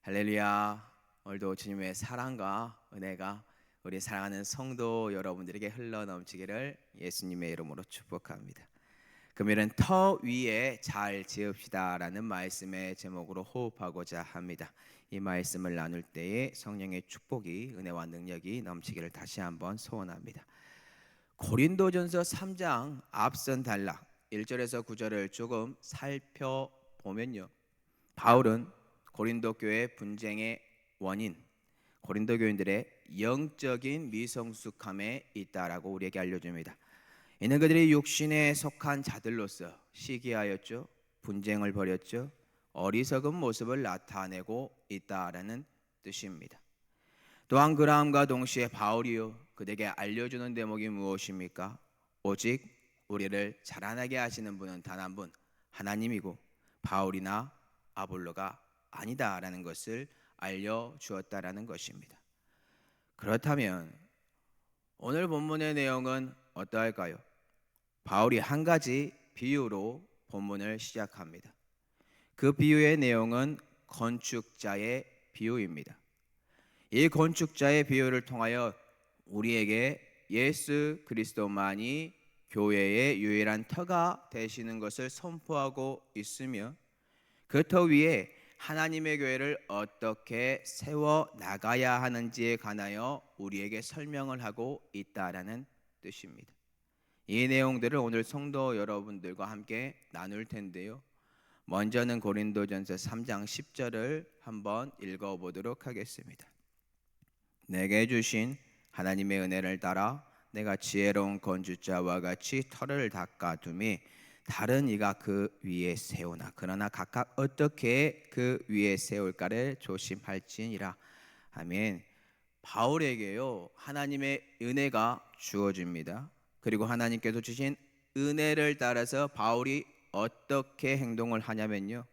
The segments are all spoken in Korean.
할렐루야. 오늘도 주님의 사랑과 은혜가 우리 사랑하는 성도 여러분들에게 흘러넘치기를 예수님의 이름으로 축복합니다. 금요일은 터 위에 잘 지읍시다라는 말씀의 제목으로 호흡하고자 합니다. 이 말씀을 나눌 때에 성령의 축복이, 은혜와 능력이 넘치기를 다시 한번 소원합니다. 고린도전서 3장 앞선 단락 1절에서 9절을 조금 살펴보면요, 바울은 고린도 교회 분쟁의 원인, 고린도 교인들의 영적인 미성숙함에 있다라고 우리에게 알려줍니다. 이는 그들이 육신에 속한 자들로서 시기하였죠, 분쟁을 벌였죠, 어리석은 모습을 나타내고 있다라는 뜻입니다. 또한 그러함과 동시에 바울이요 그들에게 알려주는 대목이 무엇입니까? 오직 우리를 자라나게 하시는 분은 단 한 분, 하나님이고 바울이나 아볼로가 아니다라는 것을 알려주었다라는 것입니다. 그렇다면 오늘 본문의 내용은 어떠할까요? 바울이 한 가지 비유로 본문을 시작합니다. 그 비유의 내용은 건축자의 비유입니다. 이 건축자의 비유를 통하여 우리에게 예수 그리스도만이 교회의 유일한 터가 되시는 것을 선포하고 있으며, 그 터 위에 하나님의 교회를 어떻게 세워 나가야 하는지에 관하여 우리에게 설명을 하고 있다라는 뜻입니다. 이 내용들을 오늘 성도 여러분들과 함께 나눌 텐데요, 먼저는 고린도전서 3장 10절을 한번 읽어보도록 하겠습니다. 내게 주신 하나님의 은혜를 따라 내가 지혜로운 건축자와 같이 터를 닦아둠이 다른 이가 그 위에 세우나 그러나 각각 어떻게 그 위에 세울까를 조심할지니라. 아멘. 바울에게요 하나님의 은혜가 주어집니다. 그리고 하나님께서 주신 은혜를 따라서 바울이 어떻게 행동을 하냐면요,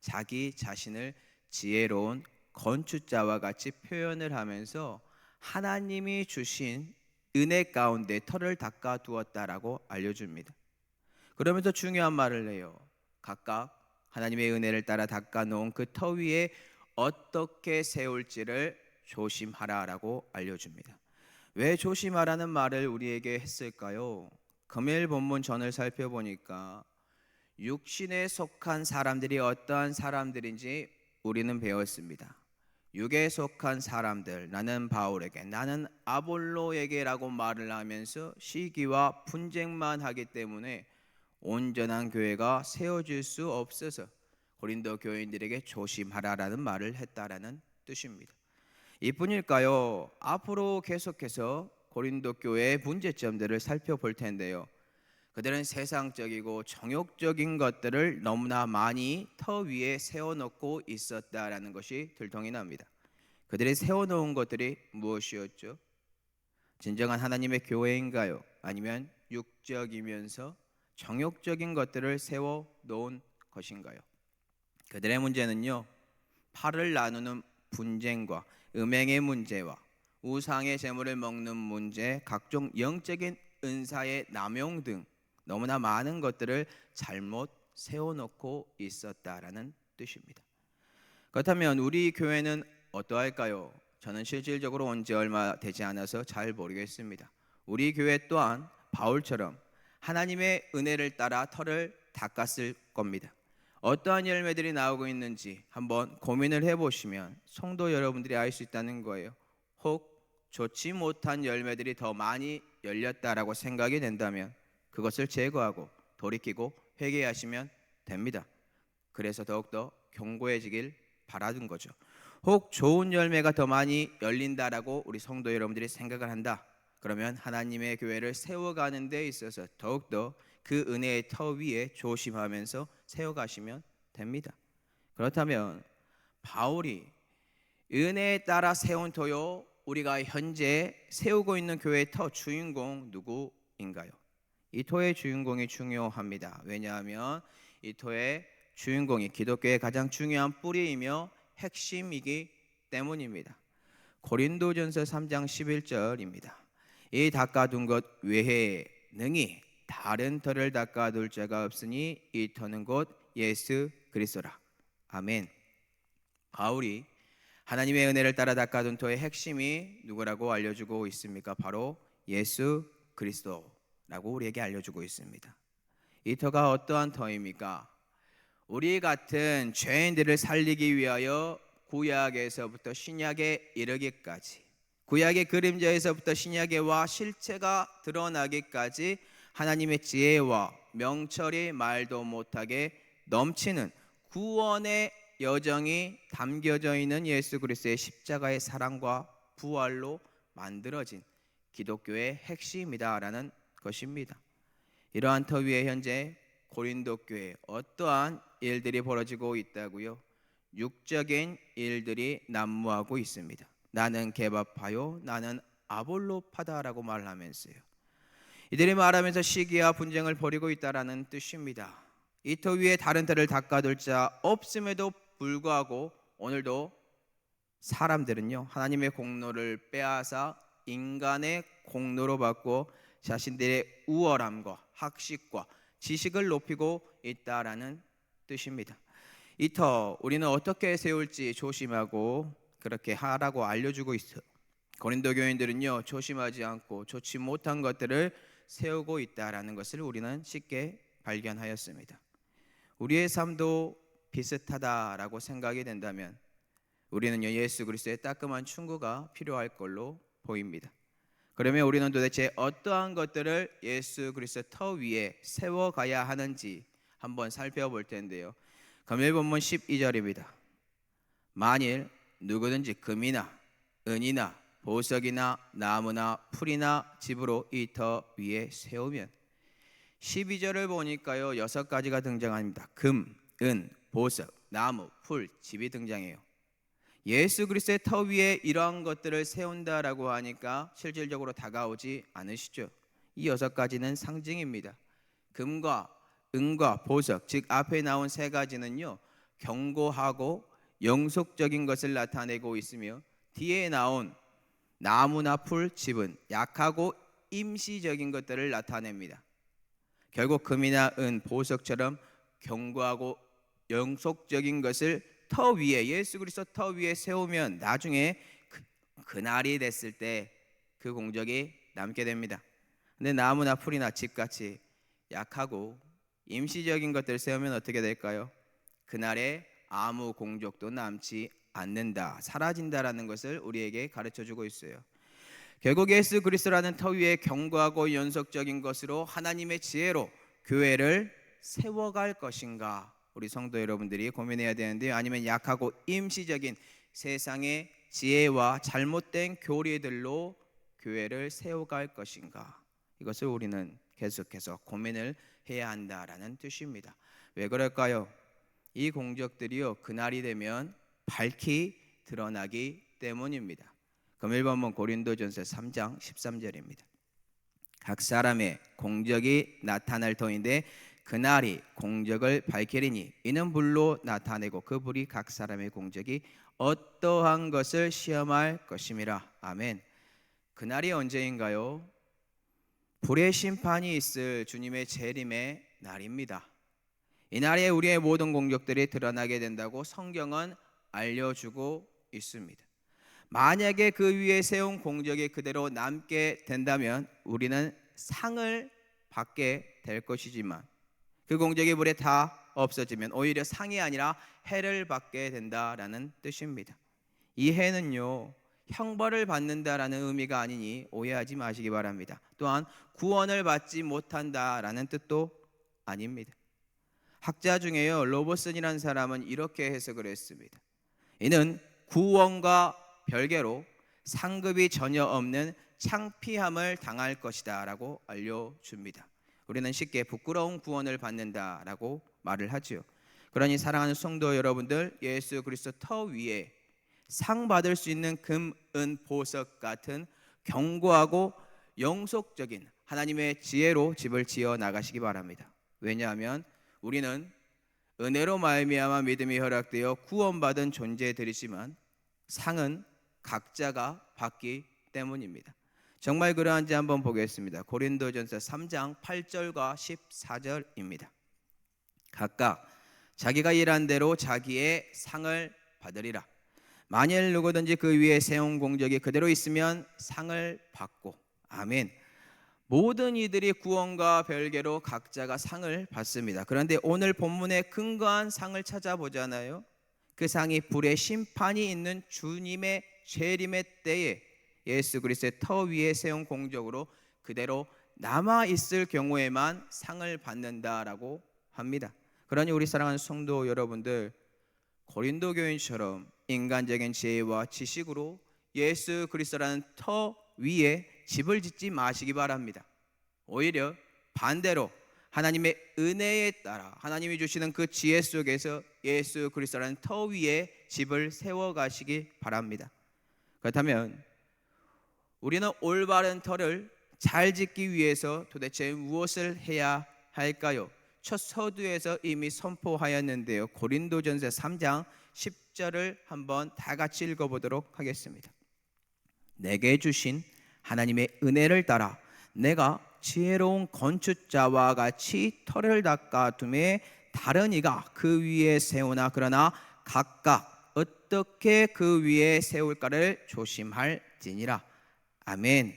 자기 자신을 지혜로운 건축자와 같이 표현을 하면서 하나님이 주신 은혜 가운데 터를 닦아 두었다라고 알려줍니다. 그러면서 중요한 말을 해요. 각각 하나님의 은혜를 따라 닦아 놓은 그 터 위에 어떻게 세울지를 조심하라라고 알려줍니다. 왜 조심하라는 말을 우리에게 했을까요? 금요일 본문 전을 살펴보니까 육신에 속한 사람들이 어떠한 사람들인지 우리는 배웠습니다. 육에 속한 사람들, 나는 바울에게, 나는 아볼로에게라고 말을 하면서 시기와 분쟁만 하기 때문에 온전한 교회가 세워질 수 없어서 고린도 교인들에게 조심하라라는 말을 했다라는 뜻입니다. 이뿐일까요? 앞으로 계속해서 고린도 교회의 문제점들을 살펴볼 텐데요, 그들은 세상적이고 정욕적인 것들을 너무나 많이 터 위에 세워놓고 있었다라는 것이 들통이 납니다. 그들이 세워놓은 것들이 무엇이었죠? 진정한 하나님의 교회인가요? 아니면 육적이면서 정욕적인 것들을 세워놓은 것인가요? 그들의 문제는요, 팔을 나누는 분쟁과 음행의 문제와 우상의 재물을 먹는 문제, 각종 영적인 은사의 남용 등 너무나 많은 것들을 잘못 세워놓고 있었다라는 뜻입니다. 그렇다면 우리 교회는 어떠할까요? 저는 실질적으로 온 지 얼마 되지 않아서 잘 모르겠습니다. 우리 교회 또한 바울처럼 하나님의 은혜를 따라 터를 닦았을 겁니다. 어떠한 열매들이 나오고 있는지 한번 고민을 해보시면 성도 여러분들이 알 수 있다는 거예요. 혹 좋지 못한 열매들이 더 많이 열렸다라고 생각이 된다면 그것을 제거하고 돌이키고 회개하시면 됩니다. 그래서 더욱더 견고해지길 바라는 거죠. 혹 좋은 열매가 더 많이 열린다라고 우리 성도 여러분들이 생각을 한다, 그러면 하나님의 교회를 세워가는 데 있어서 더욱더 그 은혜의 터 위에 조심하면서 세워가시면 됩니다. 그렇다면 바울이 은혜에 따라 세운 터요, 우리가 현재 세우고 있는 교회의 터 주인공 누구인가요? 이 터의 주인공이 중요합니다. 왜냐하면 이 터의 주인공이 기독교의 가장 중요한 뿌리이며 핵심이기 때문입니다. 고린도전서 3장 11절입니다. 이 닦아둔 것 외에 능히 다른 터를 닦아둘 자가 없으니 이 터는 곧 예수 그리스도라. 아멘. 바울이 하나님의 은혜를 따라 닦아둔 터의 핵심이 누구라고 알려주고 있습니까? 바로 예수 그리스도라고 우리에게 알려주고 있습니다. 이 터가 어떠한 터입니까? 우리 같은 죄인들을 살리기 위하여 구약에서부터 신약에 이르기까지, 구약의 그림자에서부터 신약의 와 실체가 드러나기까지 하나님의 지혜와 명철이 말도 못하게 넘치는 구원의 여정이 담겨져 있는 예수 그리스도의 십자가의 사랑과 부활로 만들어진 기독교의 핵심이다라는 것입니다. 이러한 터 위에 현재 고린도 교회에 어떠한 일들이 벌어지고 있다고요? 육적인 일들이 난무하고 있습니다. 나는 개밥파요, 나는 아볼로파다라고 말하면서요. 이들이 말하면서 시기와 분쟁을 벌이고 있다라는 뜻입니다. 이 터 위에 다른 터를 닦아둘 자 없음에도 불구하고 오늘도 사람들은요, 하나님의 공로를 빼앗아 인간의 공로로 받고 자신들의 우월함과 학식과 지식을 높이고 있다라는 뜻입니다. 이 터 우리는 어떻게 세울지 조심하고 그렇게 하라고 알려주고 있어요. 고린도 교인들은요, 조심하지 않고 좋지 못한 것들을 세우고 있다라는 것을 우리는 쉽게 발견하였습니다. 우리의 삶도 비슷하다라고 생각이 된다면 우리는요, 예수 그리스도의 따끔한 충고가 필요할 걸로 보입니다. 그러면 우리는 도대체 어떠한 것들을 예수 그리스도 터 위에 세워가야 하는지 한번 살펴볼 텐데요. 금일 본문 12절입니다. 만일 누구든지 금이나 은이나 보석이나 나무나 풀이나 집으로 이 터 위에 세우면, 12절을 보니까요 6가지가 등장합니다. 금, 은, 보석, 나무, 풀, 집이 등장해요. 예수 그리스도의 터 위에 이러한 것들을 세운다라고 하니까 실질적으로 다가오지 않으시죠. 이 6가지는 상징입니다. 금과 은과 보석, 즉 앞에 나온 3가지는요 견고하고 영속적인 것을 나타내고 있으며, 뒤에 나온 나무나 풀, 집은 약하고 임시적인 것들을 나타냅니다. 결국 금이나 은, 보석처럼 견고하고 영속적인 것을 터 위에, 예수 그리스도 터 위에 세우면 나중에 그날이 됐을 때 그 공적이 남게 됩니다. 근데 나무나 풀이나 집같이 약하고 임시적인 것들을 세우면 어떻게 될까요? 그날에 아무 공적도 남지 않는다, 사라진다라는 것을 우리에게 가르쳐주고 있어요. 결국 예수 그리스도라는 터 위에 견고하고 연속적인 것으로 하나님의 지혜로 교회를 세워갈 것인가, 우리 성도 여러분들이 고민해야 되는데요. 아니면 약하고 임시적인 세상의 지혜와 잘못된 교리들로 교회를 세워갈 것인가, 이것을 우리는 계속해서 고민을 해야 한다라는 뜻입니다. 왜 그럴까요? 이 공적들이요 그날이 되면 밝히 드러나기 때문입니다. 금일 본문 고린도전서 3장 13절입니다. 각 사람의 공적이 나타날 터인데 그날이 공적을 밝히리니 이는 불로 나타내고 그 불이 각 사람의 공적이 어떠한 것을 시험할 것임이라. 아멘. 그날이 언제인가요? 불의 심판이 있을 주님의 재림의 날입니다. 이 날에 우리의 모든 공적들이 드러나게 된다고 성경은 알려주고 있습니다. 만약에 그 위에 세운 공적이 그대로 남게 된다면 우리는 상을 받게 될 것이지만, 그 공적이 불에 다 없어지면 오히려 상이 아니라 해를 받게 된다라는 뜻입니다. 이 해는요 형벌을 받는다라는 의미가 아니니 오해하지 마시기 바랍니다. 또한 구원을 받지 못한다라는 뜻도 아닙니다. 학자 중에요 로버슨이라는 사람은 이렇게 해석을 했습니다. 이는 구원과 별개로 상급이 전혀 없는 창피함을 당할 것이다 라고 알려줍니다. 우리는 쉽게 부끄러운 구원을 받는다라고 말을 하죠. 그러니 사랑하는 성도 여러분들, 예수 그리스도 터 위에 상 받을 수 있는 금, 은, 보석 같은 견고하고 영속적인 하나님의 지혜로 집을 지어 나가시기 바랍니다. 왜냐하면 우리는 은혜로 말미암아 믿음이 허락되어 구원받은 존재들이지만 상은 각자가 받기 때문입니다. 정말 그러한지 한번 보겠습니다. 고린도전서 3장 8절과 14절입니다. 각각 자기가 일한 대로 자기의 상을 받으리라. 만일 누구든지 그 위에 세운 공적이 그대로 있으면 상을 받고, 아멘. 모든 이들이 구원과 별개로 각자가 상을 받습니다. 그런데 오늘 본문에 근거한 상을 찾아보잖아요. 그 상이 불의 심판이 있는 주님의 재림의 때에 예수 그리스도의 터 위에 세운 공적으로 그대로 남아 있을 경우에만 상을 받는다라고 합니다. 그러니 우리 사랑하는 성도 여러분들, 고린도 교인처럼 인간적인 지혜와 지식으로 예수 그리스도라는 터 위에 집을 짓지 마시기 바랍니다. 오히려 반대로 하나님의 은혜에 따라 하나님이 주시는 그 지혜 속에서 예수 그리스도라는 터 위에 집을 세워 가시기 바랍니다. 그렇다면 우리는 올바른 터를 잘 짓기 위해서 도대체 무엇을 해야 할까요? 첫 서두에서 이미 선포하였는데요. 고린도전서 3장 10절을 한번 다 같이 읽어보도록 하겠습니다. 내게 주신 하나님의 은혜를 따라 내가 지혜로운 건축자와 같이 터를 닦아 둠에 다른 이가 그 위에 세우나 그러나 각각 어떻게 그 위에 세울까를 조심할지니라. 아멘.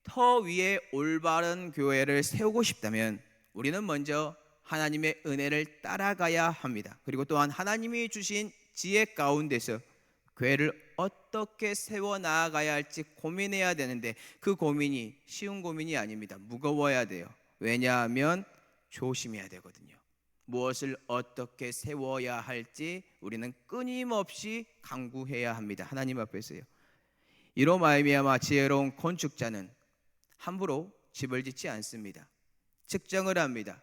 터 위에 올바른 교회를 세우고 싶다면 우리는 먼저 하나님의 은혜를 따라가야 합니다. 그리고 또한 하나님이 주신 지혜 가운데서 교회를 어떻게 세워 나아가야 할지 고민해야 되는데 그 고민이 쉬운 고민이 아닙니다. 무거워야 돼요. 왜냐하면 조심해야 되거든요. 무엇을 어떻게 세워야 할지 우리는 끊임없이 간구해야 합니다. 하나님 앞에서요. 이로 말미암아 지혜로운 건축자는 함부로 집을 짓지 않습니다. 측정을 합니다.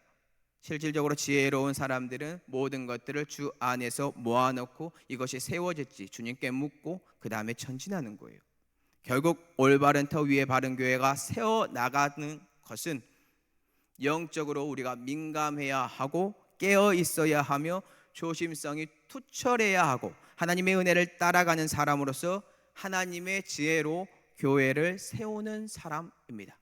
실질적으로 지혜로운 사람들은 모든 것들을 주 안에서 모아놓고 이것이 세워질지 주님께 묻고 그 다음에 전진하는 거예요. 결국 올바른 터 위에 바른 교회가 세워나가는 것은 영적으로 우리가 민감해야 하고 깨어 있어야 하며 조심성이 투철해야 하고 하나님의 은혜를 따라가는 사람으로서 하나님의 지혜로 교회를 세우는 사람입니다.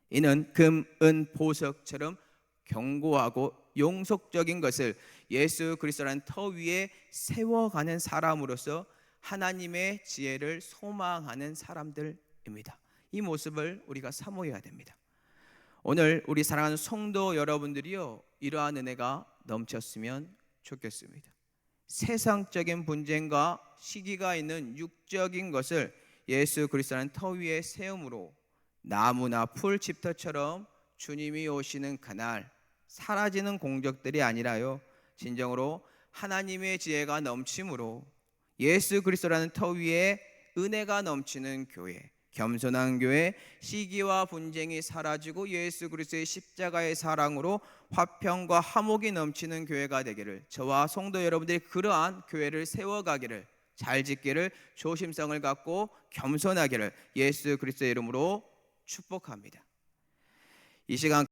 이는 금, 은, 보석처럼 견고하고 용속적인 것을 예수 그리스도라는 터 위에 세워가는 사람으로서 하나님의 지혜를 소망하는 사람들입니다. 이 모습을 우리가 사모해야 됩니다. 오늘 우리 사랑하는 성도 여러분들이요, 이러한 은혜가 넘쳤으면 좋겠습니다. 세상적인 분쟁과 시기가 있는 육적인 것을 예수 그리스도라는 터 위에 세움으로 나무나 풀 집터처럼 주님이 오시는 그날 사라지는 공적들이 아니라요, 진정으로 하나님의 지혜가 넘침으로 예수 그리스도라는 터 위에 은혜가 넘치는 교회, 겸손한 교회, 시기와 분쟁이 사라지고 예수 그리스도의 십자가의 사랑으로 화평과 화목이 넘치는 교회가 되기를, 저와 성도 여러분들이 그러한 교회를 세워가기를, 잘 짓기를, 조심성을 갖고 겸손하기를 예수 그리스도의 이름으로 축복합니다. 이 시간